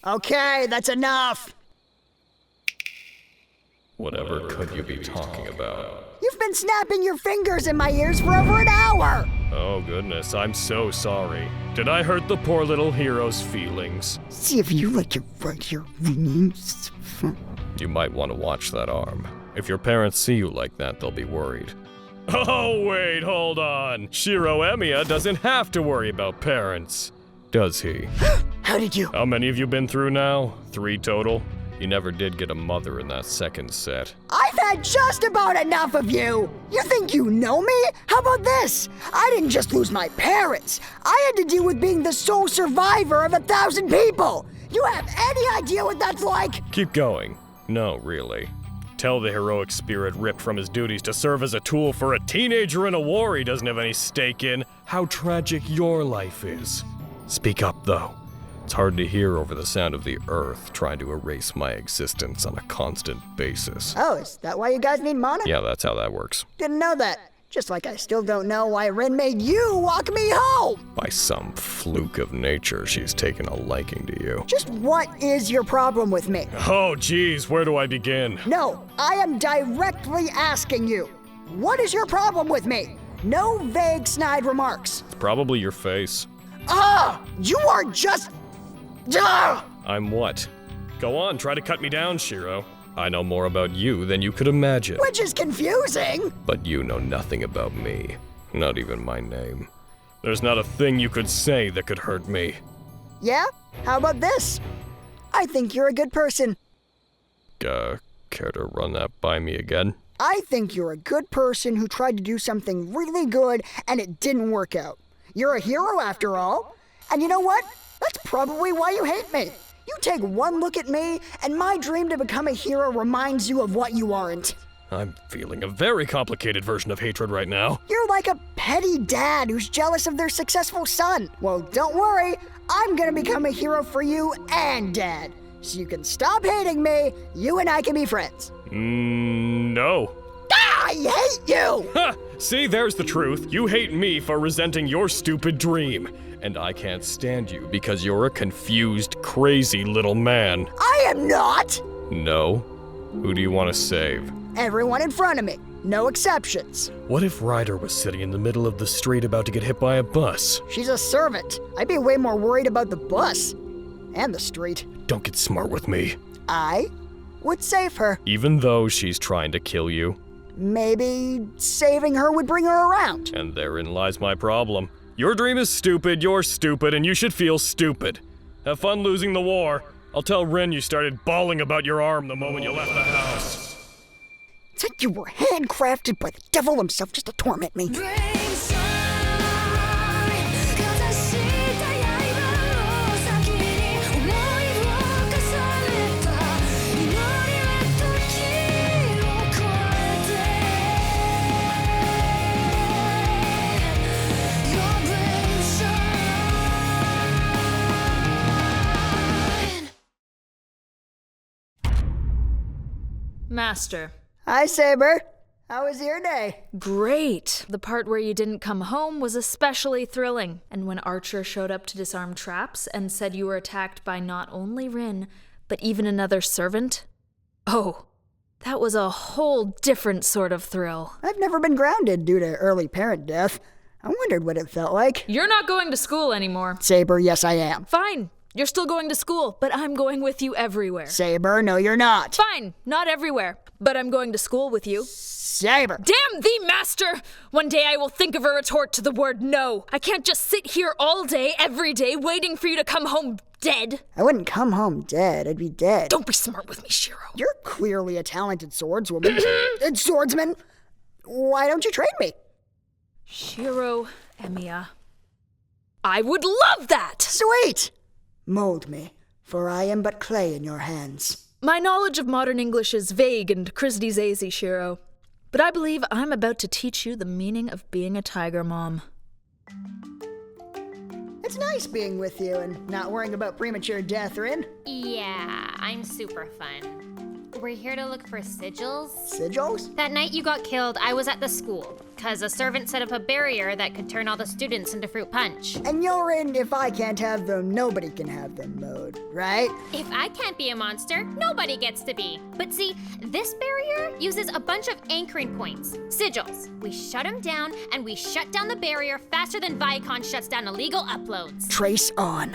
Okay, that's enough. Whatever could you be talking about? You've been snapping your fingers in my ears for over an hour. Oh goodness, I'm so sorry. Did I hurt the poor little hero's feelings? See if you like your right here. You might want to watch that arm. If your parents see you like that, they'll be worried. Oh wait, hold on. Shiro Emiya doesn't have to worry about parents. Does he? How did you? How many have you been through now? 3 total? You never did get a mother in that second set. I've had just about enough of you. You think you know me? How about this? I didn't just lose my parents. I had to deal with being the sole survivor of 1,000 people. You have any idea what that's like? Keep going. No, really. Tell the heroic spirit ripped from his duties to serve as a tool for a teenager in a war he doesn't have any stake in how tragic your life is. Speak up, though. It's hard to hear over the sound of the earth trying to erase my existence on a constant basis. Oh, is that why you guys need mana? Yeah, that's how that works. Didn't know that. Just like I still don't know why Rin made you walk me home. By some fluke of nature, she's taken a liking to you. Just what is your problem with me? Oh, geez, where do I begin? No, I am directly asking you. What is your problem with me? No vague snide remarks. It's probably your face. You are just... I'm what? Go on, try to cut me down, Shiro. I know more about you than you could imagine. Which is confusing. But you know nothing about me. Not even my name. There's not a thing you could say that could hurt me. Yeah? How about this? I think you're a good person. Care to run that by me again? I think you're a good person who tried to do something really good and it didn't work out. You're a hero after all. And you know what? That's probably why you hate me. You take one look at me, and my dream to become a hero reminds you of what you aren't. I'm feeling a very complicated version of hatred right now. You're like a petty dad who's jealous of their successful son. Well, don't worry. I'm gonna become a hero for you and Dad. So you can stop hating me, you and I can be friends. No. I hate you! Ha! See, there's the truth. You hate me for resenting your stupid dream. And I can't stand you because you're a confused, crazy little man. I am not! No? Who do you want to save? Everyone in front of me. No exceptions. What if Ryder was sitting in the middle of the street about to get hit by a bus? She's a servant. I'd be way more worried about the bus. And the street. Don't get smart with me. I would save her. Even though she's trying to kill you? Maybe saving her would bring her around. And therein lies my problem. Your dream is stupid, you're stupid, and you should feel stupid. Have fun losing the war. I'll tell Rin you started bawling about your arm the moment you left the house. It's like you were handcrafted by the devil himself just to torment me. Master. Hi, Saber. How was your day? Great. The part where you didn't come home was especially thrilling. And when Archer showed up to disarm traps and said you were attacked by not only Rin, but even another servant. Oh, that was a whole different sort of thrill. I've never been grounded due to early parent death. I wondered what it felt like. You're not going to school anymore. Saber, yes I am. Fine. You're still going to school, but I'm going with you everywhere. Saber, no you're not. Fine, not everywhere, but I'm going to school with you. Saber. Damn thee, Master! One day I will think of a retort to the word no. I can't just sit here all day, every day, waiting for you to come home dead. I wouldn't come home dead, I'd be dead. Don't be smart with me, Shiro. You're clearly a talented swordswoman. And swordsman. Why don't you train me? Shiro Emiya. I would love that! Sweet! Mold me, for I am but clay in your hands. My knowledge of modern English is vague and Kristy-Zazy, Shiro. But I believe I'm about to teach you the meaning of being a tiger mom. It's nice being with you and not worrying about premature death, Rin. Yeah, I'm super fun. We're here to look for sigils. Sigils? That night you got killed, I was at the school. because a servant set up a barrier that could turn all the students into fruit punch. And you're in if I can't have them, nobody can have them mode, right? If I can't be a monster, nobody gets to be. But see, this barrier uses a bunch of anchoring points, sigils. We shut them down, and we shut down the barrier faster than Viacom shuts down illegal uploads. Trace on.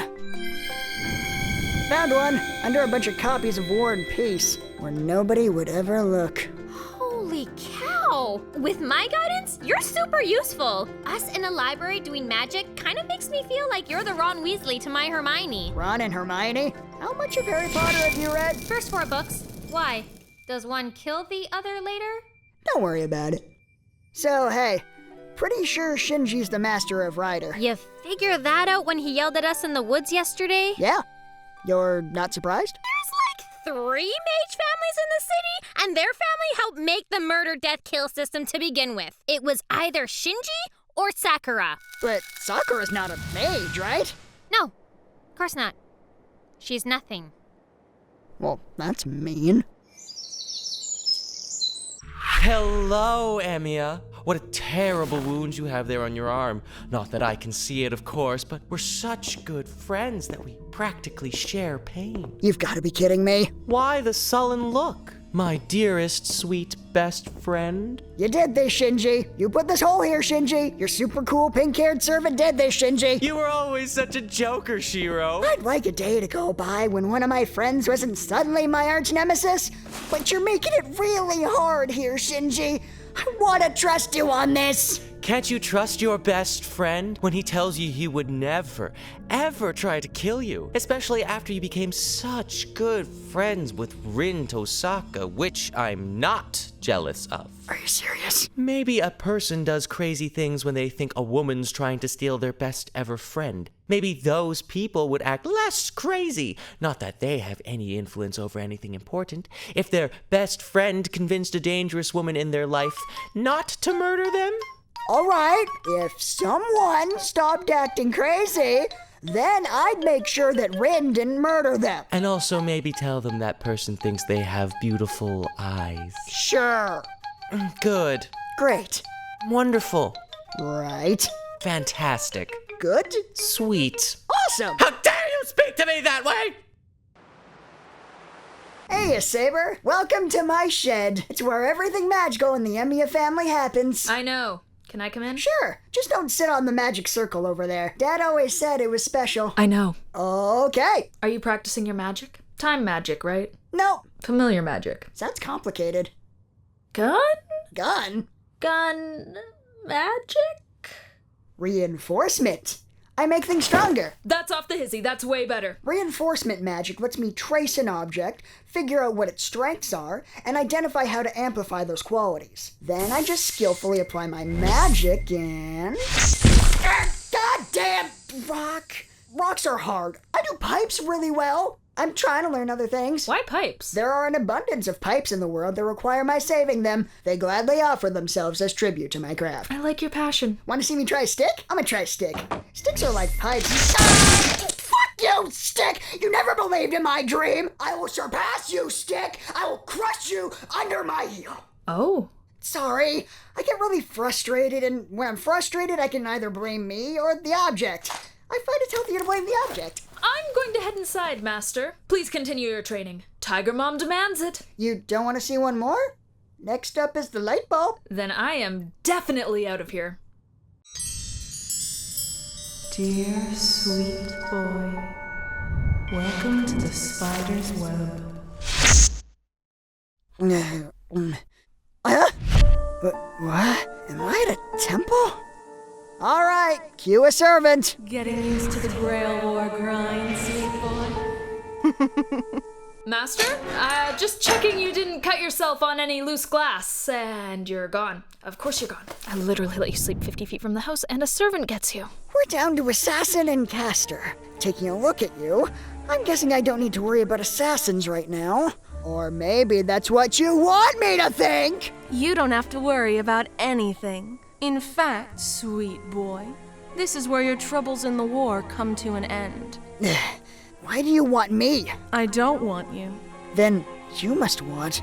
Found one, under a bunch of copies of War and Peace, where nobody would ever look. Holy cow! With my guidance, you're super useful. Us in a library doing magic kind of makes me feel like you're the Ron Weasley to my Hermione. Ron and Hermione? How much of Harry Potter have you read? First 4 books. Why? Does one kill the other later? Don't worry about it. So, hey, pretty sure Shinji's the master of Rider. You figure that out when he yelled at us in the woods yesterday? Yeah. You're not surprised? There's like 3 mage families in the city, and their family helped make the murder-death-kill system to begin with. It was either Shinji or Sakura. But Sakura's not a mage, right? No, of course not. She's nothing. Well, that's mean. Hello, Emiya. What a terrible wound you have there on your arm. Not that I can see it, of course, but we're such good friends that we practically share pain. You've got to be kidding me. Why the sullen look, my dearest, sweet, best friend? You did this, Shinji. You put this hole here, Shinji. Your super cool pink-haired servant did this, Shinji. You were always such a joker, Shiro. I'd like a day to go by when one of my friends wasn't suddenly my arch nemesis, but you're making it really hard here, Shinji. I want to trust you on this. Can't you trust your best friend when he tells you he would never, ever try to kill you? Especially after you became such good friends with Rin Tosaka, which I'm not jealous of. Are you serious? Maybe a person does crazy things when they think a woman's trying to steal their best ever friend. Maybe those people would act less crazy. Not that they have any influence over anything important. If their best friend convinced a dangerous woman in their life not to murder them? All right, if someone stopped acting crazy, then I'd make sure that Rin didn't murder them. And also maybe tell them that person thinks they have beautiful eyes. Sure. Good. Great. Wonderful. Right. Fantastic. Good. Sweet. Awesome. How dare you speak to me that way? Hey, Saber. Welcome to my shed. It's where everything magical in the Emiya family happens. I know. Can I come in? Sure. Just don't sit on the magic circle over there. Dad always said it was special. I know. Okay. Are you practicing your magic? Time magic, right? No. Familiar magic. Sounds complicated. Gun? Gun? Gun magic? Reinforcement. I make things stronger. That's off the hizzy. That's way better. Reinforcement magic lets me trace an object, figure out what its strengths are, and identify how to amplify those qualities. Then I just skillfully apply my magic and... God damn! Rock. Rocks are hard. I do pipes really well. I'm trying to learn other things. Why pipes? There are an abundance of pipes in the world that require my saving them. They gladly offer themselves as tribute to my craft. I like your passion. Want to see me try a stick? I'm gonna try a stick. Sticks are like pipes. Ah! Fuck you, stick! You never believed in my dream! I will surpass you, stick! I will crush you under my heel! Oh. Sorry, I get really frustrated, and when I'm frustrated, I can either blame me or the object. I find it's healthier to blame the object. I'm going to head inside, Master. Please continue your training. Tiger Mom demands it. You don't want to see one more? Next up is the light bulb. Then I am definitely out of here. Dear sweet boy, welcome to the spider's web. Huh? What? Am I at a temple? All right, cue a servant. Getting used to the Grail War grind, sweet boy. Master, just checking you didn't cut yourself on any loose glass, and you're gone. Of course you're gone. I literally let you sleep 50 feet from the house, and a servant gets you. We're down to assassin and caster. Taking a look at you, I'm guessing I don't need to worry about assassins right now. Or maybe that's what you want me to think! You don't have to worry about anything. In fact, sweet boy, this is where your troubles in the war come to an end. Why do you want me? I don't want you. Then you must want.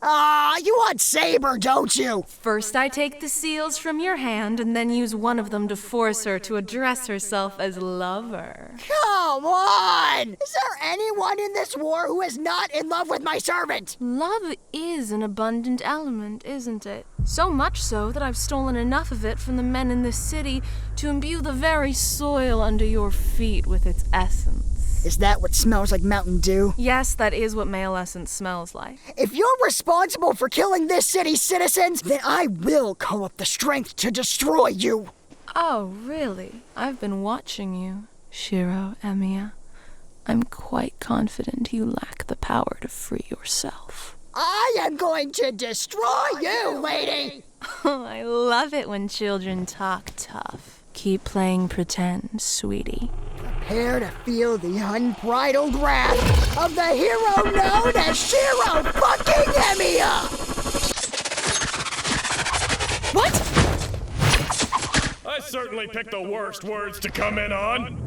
You want Saber, don't you? First, I take the seals from your hand and then use one of them to force her to address herself as lover. Come on! Is there anyone in this war who is not in love with my servant? Love is an abundant element, isn't it? So much so that I've stolen enough of it from the men in this city to imbue the very soil under your feet with its essence. Is that what smells like Mountain Dew? Yes, that is what male essence smells like. If you're responsible for killing this city's citizens, then I will call up the strength to destroy you. Oh, really? I've been watching you, Shiro Emiya. I'm quite confident you lack the power to free yourself. I am going to destroy you, lady! I love it when children talk tough. Keep playing pretend, sweetie. Prepare to feel the unbridled wrath of the hero known as Shiro fucking Emiya! What? I certainly picked the worst words to come in on.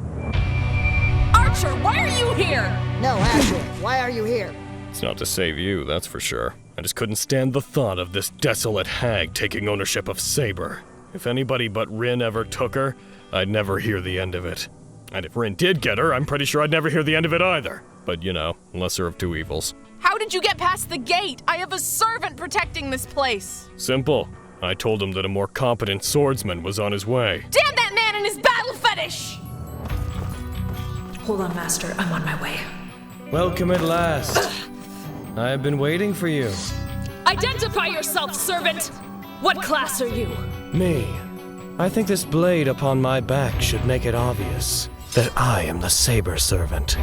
Archer, why are you here? No, actually, why are you here? It's not to save you, that's for sure. I just couldn't stand the thought of this desolate hag taking ownership of Saber. If anybody but Rin ever took her, I'd never hear the end of it. And if Rin did get her, I'm pretty sure I'd never hear the end of it either. But you know, lesser of two evils. How did you get past the gate? I have a servant protecting this place. Simple. I told him that a more competent swordsman was on his way. Damn that man and his battle fetish! Hold on, Master. I'm on my way. Welcome at last. I have been waiting for you. Identify yourself, servant! What class are you? Me. I think this blade upon my back should make it obvious that I am the Saber servant.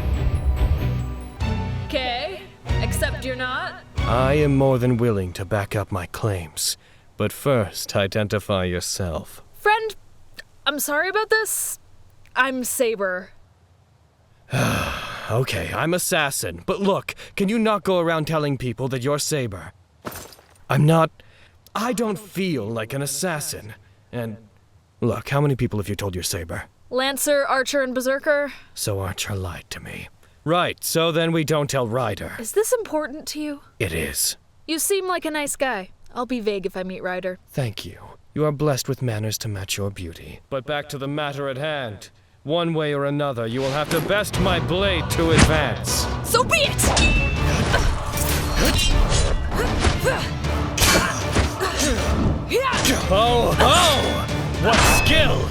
Okay, except you're not. I am more than willing to back up my claims. But first, identify yourself. Friend, I'm sorry about this. I'm Saber. Okay, I'm Assassin. But look, can you not go around telling people that you're Saber? I don't feel like an assassin. And look, how many people have you told you're Saber? Lancer, Archer, and Berserker. So Archer lied to me. Right, so then we don't tell Ryder. Is this important to you? It is. You seem like a nice guy. I'll be vague if I meet Ryder. Thank you. You are blessed with manners to match your beauty. But back to the matter at hand. One way or another, you will have to best my blade to advance. So be it! Oh! What skill!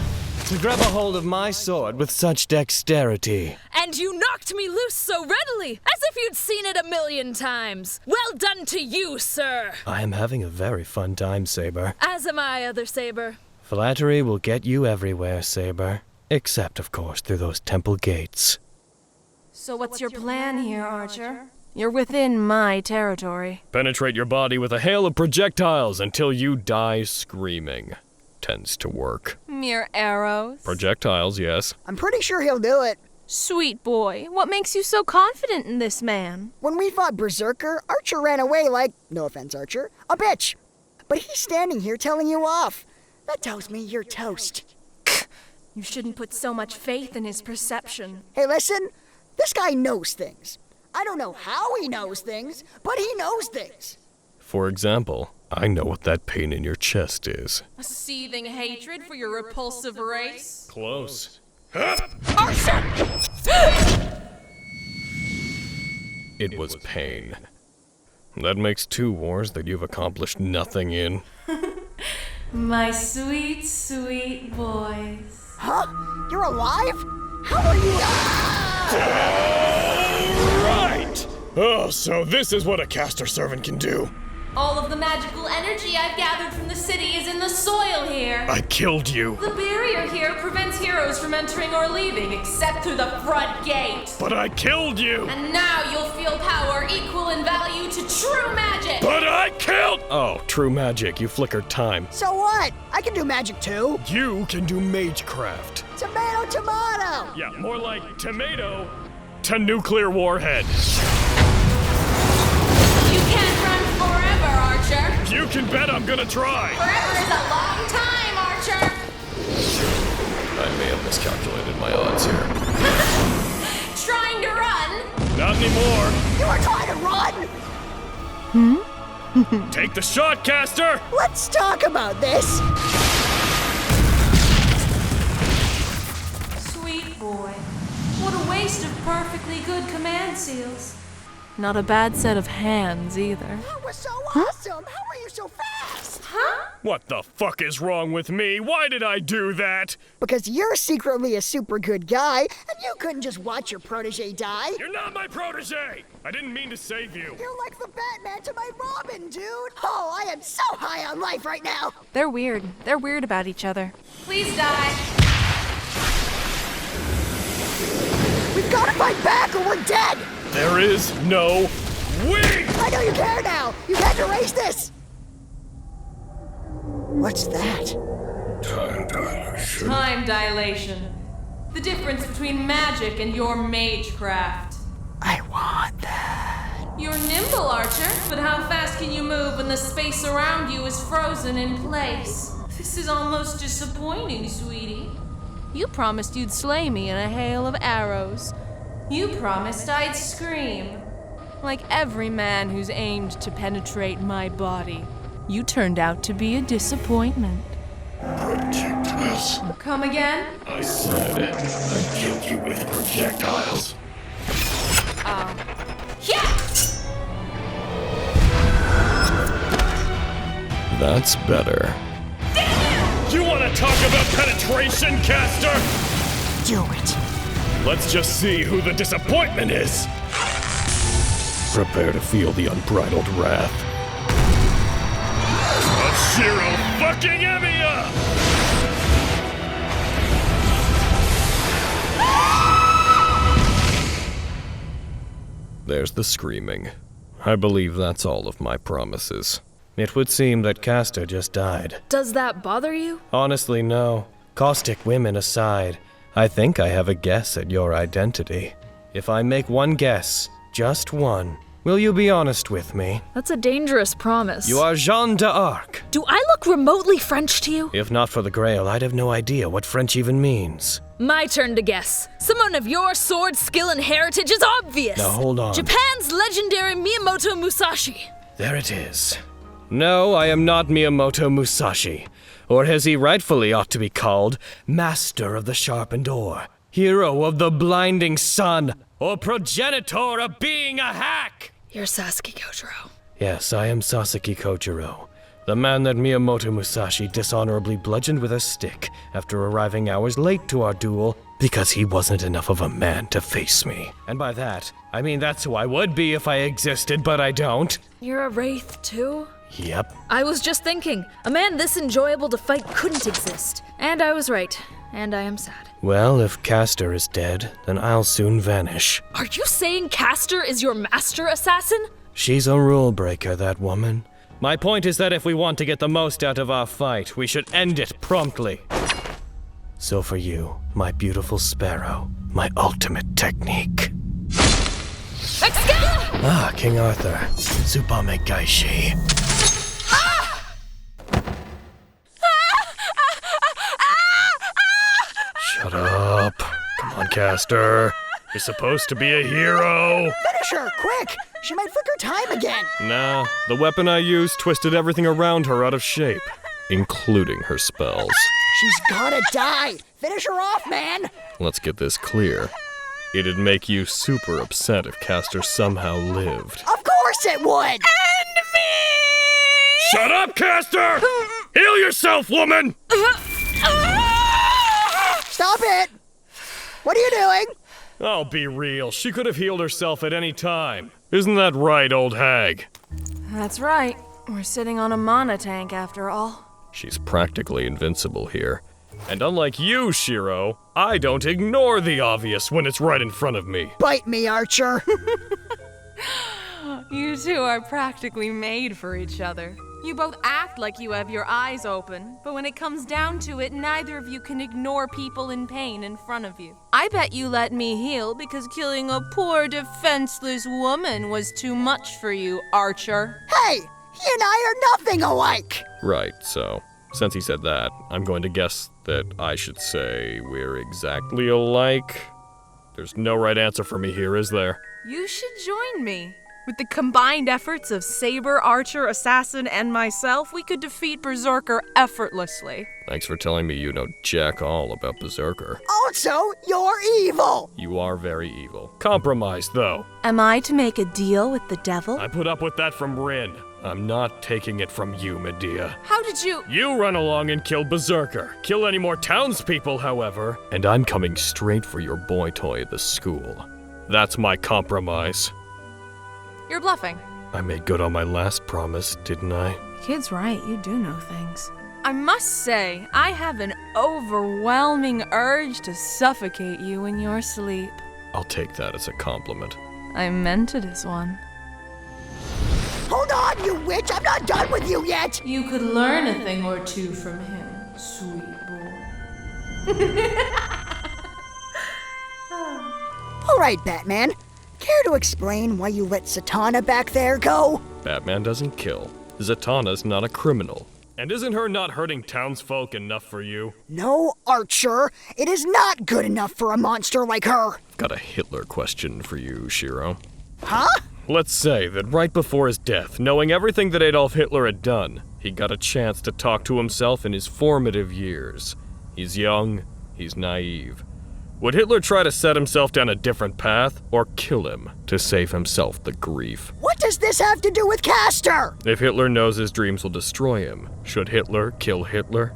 To grab a hold of my sword with such dexterity. And you knocked me loose so readily, as if you'd seen it 1,000,000 times. Well done to you, sir. I am having a very fun time, Saber. As am I, other Saber. Flattery will get you everywhere, Saber. Except, of course, through those temple gates. So what's your plan here, Archer? You're within my territory. Penetrate your body with a hail of projectiles until you die screaming. Tends to work. Mere arrows. Projectiles, yes. I'm pretty sure he'll do it. Sweet boy, what makes you so confident in this man? When we fought Berserker, Archer ran away like, no offense, Archer, a bitch. But he's standing here telling you off. That tells me you're toast. You shouldn't put so much faith in his perception. Hey, listen, this guy knows things. I don't know how he knows things, but he knows things. For example, I know what that pain in your chest is. A seething hatred for your repulsive race? Close. Archer! It was pain. That makes 2 wars that you've accomplished nothing in. My sweet, sweet boys. Huh? You're alive? How are you? Right! Oh, so this is what a caster servant can do. All of the magical energy I've gathered from the city is in the soil here. I killed you. The barrier here prevents heroes from entering or leaving, except through the front gate. But I killed you. And now you'll feel power equal in value to true magic. But I killed. Oh, true magic. You flickered time. So what? I can do magic too. You can do magecraft. Tomato, tomato. Yeah, more like tomato to nuclear warhead. You can't run forever, Archer. You can bet I'm gonna try. Forever is a long time, Archer. I may have miscalculated my odds here. Trying to run? Not anymore. You were trying to run. Take the shot, Caster! Let's talk about this. Sweet boy. What a waste of perfectly good command seals. Not a bad set of hands, either. That was so awesome. How are you so fast? Huh? What the fuck is wrong with me? Why did I do that? Because you're secretly a super good guy, and you couldn't just watch your protege die. You're not my protege! I didn't mean to save you. You're like the Batman to my Robin, dude. Oh, I am so high on life right now. They're weird. They're weird about each other. Please die. We've got to fight back or we're dead. There is no we! I know you care now. You can't erase this. What's that? Time dilation. Time dilation. The difference between magic and your magecraft. I want that. You're nimble, Archer, but how fast can you move when the space around you is frozen in place? This is almost disappointing, sweetie. You promised you'd slay me in a hail of arrows. You promised I'd scream. Like every man who's aimed to penetrate my body. You turned out to be a disappointment. Projectiles. Come again? I said I'd kill you with projectiles. Yeah! That's better. You want to talk about penetration, Caster? Do it. Let's just see who the disappointment is. Prepare to feel the unbridled wrath of Shiro fucking Emiya! There's the screaming. I believe that's all of my promises. It would seem that Caster just died. Does that bother you? Honestly, no. Caustic women aside, I think I have a guess at your identity. If I make one guess, just one, will you be honest with me? That's a dangerous promise. You are Jeanne d'Arc. Do I look remotely French to you? If not for the Grail, I'd have no idea what French even means. My turn to guess. Someone of your sword skill and heritage is obvious. Now hold on. Japan's legendary Miyamoto Musashi. There it is. No, I am not Miyamoto Musashi, or as he rightfully ought to be called, Master of the Sharpened Oar, Hero of the Blinding Sun, or Progenitor of Being a Hack! You're Sasuke Kojiro. Yes, I am Sasuke Kojiro, the man that Miyamoto Musashi dishonorably bludgeoned with a stick after arriving hours late to our duel because he wasn't enough of a man to face me. And by that, I mean that's who I would be if I existed, but I don't. You're a wraith, too? Yep. I was just thinking, a man this enjoyable to fight couldn't exist. And I was right. And I am sad. Well, if Caster is dead, then I'll soon vanish. Are you saying Caster is your master assassin? She's a rule breaker, that woman. My point is that if we want to get the most out of our fight, we should end it promptly. So for you, my beautiful sparrow, my ultimate technique. Excalibur! Ah, King Arthur. Tsubame Gaishi. Shut up. Come on, Caster. You're supposed to be a hero. Finish her, quick. She might flicker time again. Nah, the weapon I used twisted everything around her out of shape, including her spells. She's gotta die. Finish her off, man. Let's get this clear. It'd make you super upset if Caster somehow lived. Of course it would. And me! Shut up, Caster! Heal yourself, woman! Stop it. What are you doing? I'll be real, she could have healed herself at any time. Isn't that right, old hag? That's right. We're sitting on a mana tank after all. She's practically invincible here. And unlike you, Shiro, I don't ignore the obvious when it's right in front of me. Bite me, Archer. You two are practically made for each other. You both act like you have your eyes open, but when it comes down to it, neither of you can ignore people in pain in front of you. I bet you let me heal because killing a poor, defenseless woman was too much for you, Archer. Hey, he and I are nothing alike. Right, so, since he said that, I'm going to guess that I should say we're exactly alike. There's no right answer for me here, is there? You should join me. With the combined efforts of Saber, Archer, Assassin, and myself, we could defeat Berserker effortlessly. Thanks for telling me you know jack all about Berserker. Also, you're evil! You are very evil. Compromise, though. Am I to make a deal with the devil? I put up with that from Rin. I'm not taking it from you, Medea. How did you— You run along and kill Berserker. Kill any more townspeople, however, and I'm coming straight for your boy toy at the school. That's my compromise. You're bluffing. I made good on my last promise, didn't I? Kid's right, you do know things. I must say, I have an overwhelming urge to suffocate you in your sleep. I'll take that as a compliment. I meant it as one. Hold on, you witch! I'm not done with you yet! You could learn a thing or two from him, sweet boy. Alright, Batman. Care to explain why you let Zatanna back there go? Batman doesn't kill. Zatanna's not a criminal. And isn't her not hurting townsfolk enough for you? No, Archer. It is not good enough for a monster like her. Got a Hitler question for you, Shiro. Huh? Let's say that right before his death, knowing everything that Adolf Hitler had done, he got a chance to talk to himself in his formative years. He's young, he's naive. Would Hitler try to set himself down a different path, or kill him to save himself the grief? What does this have to do with Castor? If Hitler knows his dreams will destroy him, should Hitler kill Hitler?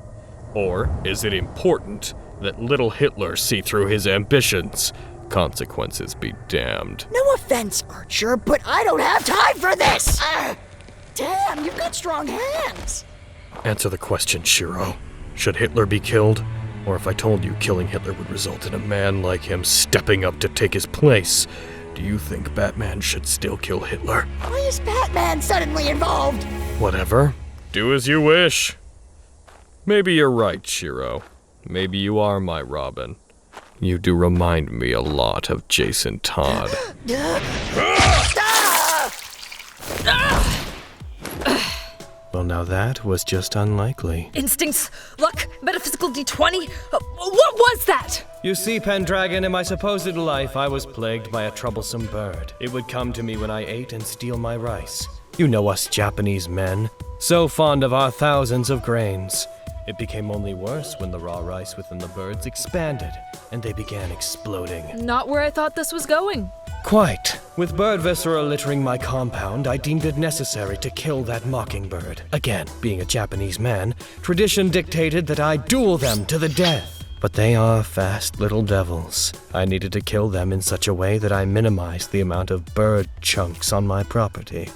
Or is it important that little Hitler see through his ambitions? Consequences be damned. No offense, Archer, but I don't have time for this! Damn, you've got strong hands! Answer the question, Shiro. Should Hitler be killed? Or if I told you killing Hitler would result in a man like him stepping up to take his place, do you think Batman should still kill Hitler? Why is Batman suddenly involved? Whatever. Do as you wish. Maybe you're right, Shiro. Maybe you are my Robin. You do remind me a lot of Jason Todd. Well, now that was just unlikely. Instincts, luck, metaphysical D20. What was that? You see, Pendragon, in my supposed life, I was plagued by a troublesome bird. It would come to me when I ate and steal my rice. You know us Japanese men, so fond of our thousands of grains. It became only worse when the raw rice within the birds expanded, and they began exploding. Not where I thought this was going. Quite. With bird viscera littering my compound, I deemed it necessary to kill that mockingbird. Again, being a Japanese man, tradition dictated that I duel them to the death. But they are fast little devils. I needed to kill them in such a way that I minimized the amount of bird chunks on my property.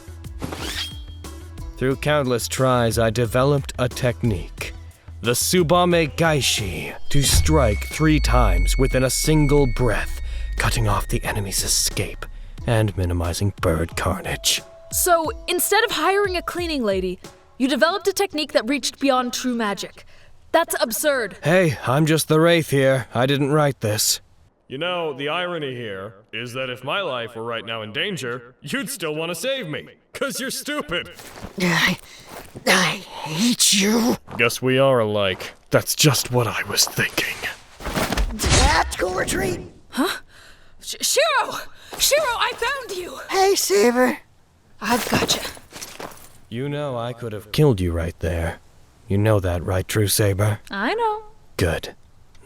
Through countless tries, I developed a technique. The Tsubame Gaishi, to strike 3 times within a single breath, cutting off the enemy's escape and minimizing bird carnage. So, instead of hiring a cleaning lady, you developed a technique that reached beyond true magic. That's absurd. Hey, I'm just the Wraith here. I didn't write this. You know, the irony here is that if my life were right now in danger, you'd still want to save me, 'cause you're stupid. I hate you. Guess we are alike. That's just what I was thinking. Tactical retreat. Shiro! Shiro, I found you! Hey, Saber. I've gotcha. You know I could have killed you right there. You know that, right, True Saber? I know. Good.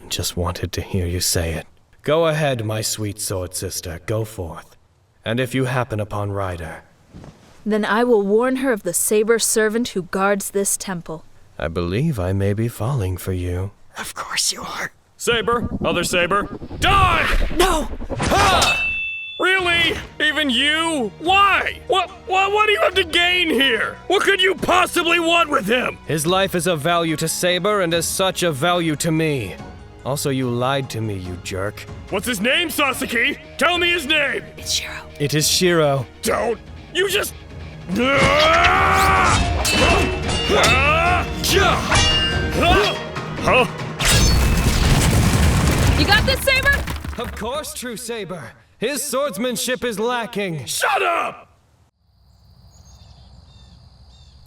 Just wanted to hear you say it. Go ahead, my sweet sword sister, go forth. And if you happen upon Ryder, Then I will warn her of the saber servant who guards this temple. I believe I may be falling for you. Of course you are. Saber, other Saber, die! No! Really? Even you? Why? What do you have to gain here? What could you possibly want with him? His life is of value to Saber and as such of value to me. Also, you lied to me, you jerk. What's his name, Sasaki? Tell me his name! It's Shiro. It is Shiro. Don't! You just... Huh? You got this, Saber? Of course, True Saber. His swordsmanship is lacking. Shut up!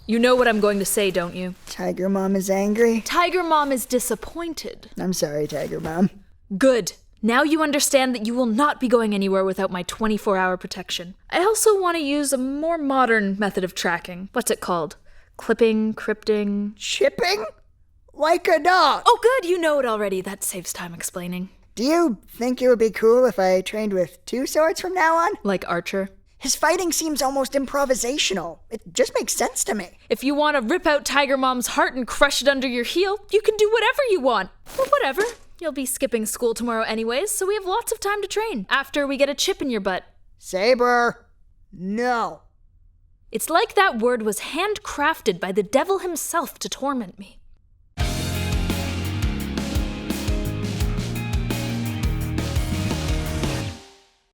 You know what I'm going to say, don't you? Tiger Mom is angry. Tiger Mom is disappointed. I'm sorry, Tiger Mom. Good. Now you understand that you will not be going anywhere without my 24-hour protection. I also want to use a more modern method of tracking. What's it called? Clipping, crypting... Chipping? Like a dog. Oh, good, you know it already. That saves time explaining. Do you think it would be cool if I trained with 2 swords from now on? Like Archer? His fighting seems almost improvisational. It just makes sense to me. If you want to rip out Tiger Mom's heart and crush it under your heel, you can do whatever you want. But whatever. You'll be skipping school tomorrow anyways, so we have lots of time to train. After we get a chip in your butt. Saber, no. It's like that word was handcrafted by the devil himself to torment me.